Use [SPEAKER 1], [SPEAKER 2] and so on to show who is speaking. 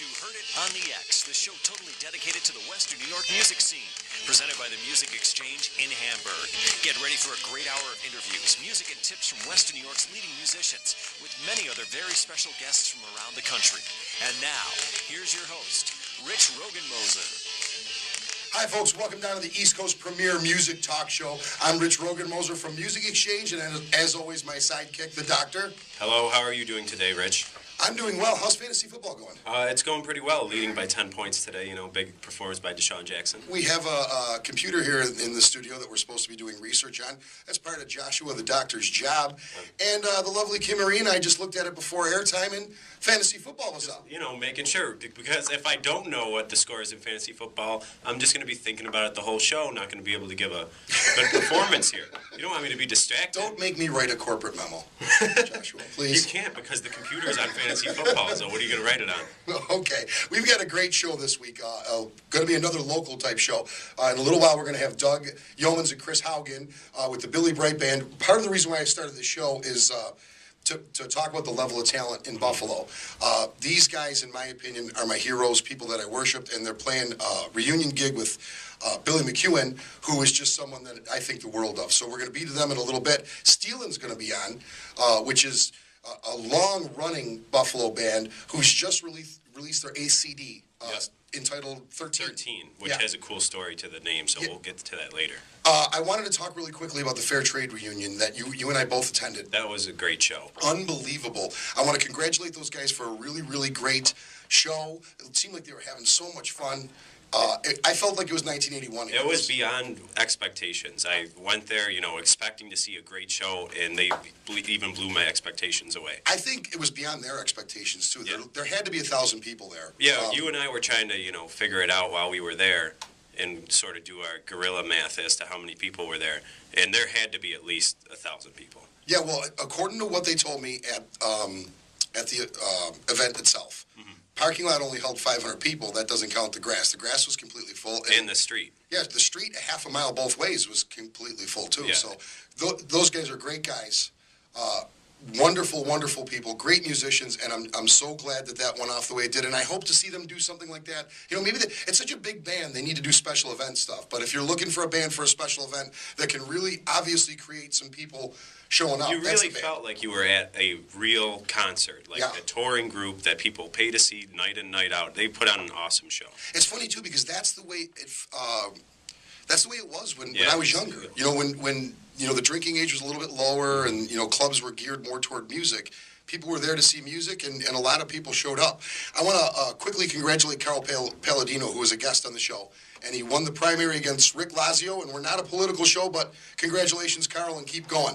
[SPEAKER 1] to Heard It on the X, the show totally dedicated to the Western New York music scene, presented by the Music Exchange in Hamburg. Get ready for a great hour of interviews, music and tips from Western New York's leading musicians, with many other very special guests from around the country. And now, here's your host, Rich Rogan-Moser.
[SPEAKER 2] Hi, folks. Welcome down to the East Coast premier music talk show. I'm Rich Rogan-Moser from Music Exchange, and as always, my sidekick, the Doctor.
[SPEAKER 3] Hello, how are you doing today, Rich?
[SPEAKER 2] I'm doing well. How's fantasy football going?
[SPEAKER 3] It's going pretty well, leading by 10 points today. You know, big performance by Deshaun Jackson.
[SPEAKER 2] We have a computer here in the studio that we're supposed to be doing research on. That's part of Joshua, the Doctor's job. And the lovely Kim Marie and I just looked at it before airtime, and fantasy football was up.
[SPEAKER 3] You know, making sure, because if I don't know what the score is in fantasy football, I'm just going to be thinking about it the whole show, not going to be able to give a good performance here. You don't want me to be distracted.
[SPEAKER 2] Don't make me write a corporate memo, Joshua, please.
[SPEAKER 3] You can't, because the computer's on fantasy football, so what are you going to write it on?
[SPEAKER 2] Okay. We've got a great show this week. Going to be another local type show. In a little while, we're going to have Doug Yeomans and Chris Haugen with the Billy Bright Band. Part of the reason why I started this show is to talk about the level of talent in Buffalo. These guys, in my opinion, are my heroes, people that I worshipped, and they're playing a reunion gig with Billy McEwen, who is just someone that I think the world of. So we're going to be to them in a little bit. Steelin's going to be on, which is a long-running Buffalo band who's just released their ACD entitled 13.
[SPEAKER 3] Which has a cool story to the name, so we'll get to that later.
[SPEAKER 2] I wanted to talk really quickly about the Fair Trade reunion that you and I both attended.
[SPEAKER 3] That was a great show.
[SPEAKER 2] Unbelievable. I want to congratulate those guys for a really, really great show. It seemed like they were having so much fun. I felt like it was 1981.
[SPEAKER 3] It was beyond expectations. I went there, expecting to see a great show, and they even blew my expectations away.
[SPEAKER 2] I think it was beyond their expectations, too. Yeah. There had to be 1,000 people there.
[SPEAKER 3] Yeah, you and I were trying to, figure it out while we were there and sort of do our guerrilla math as to how many people were there. And there had to be at least 1,000 people.
[SPEAKER 2] Yeah, well, according to what they told me at the event itself, parking lot only held 500 people. That doesn't count the grass. The grass was completely full.
[SPEAKER 3] And the street.
[SPEAKER 2] Yeah, the street, a half a mile both ways, was completely full, too.
[SPEAKER 3] Yeah.
[SPEAKER 2] So those guys are great guys. Wonderful, wonderful people, great musicians, and I'm so glad that went off the way it did, and I hope to see them do something like that. Maybe it's such a big band, they need to do special event stuff, but if you're looking for a band for a special event that can really obviously create some people showing up,
[SPEAKER 3] you really felt like you were at a real concert, like a touring group that people pay to see night in, night out. They put on an awesome show. It's
[SPEAKER 2] funny, too, because that's the way it was when I was younger. When the drinking age was a little bit lower and, clubs were geared more toward music. People were there to see music, and a lot of people showed up. I want to quickly congratulate Carl Palladino, who was a guest on the show. And he won the primary against Rick Lazio, and we're not a political show, but congratulations, Carl, and keep going.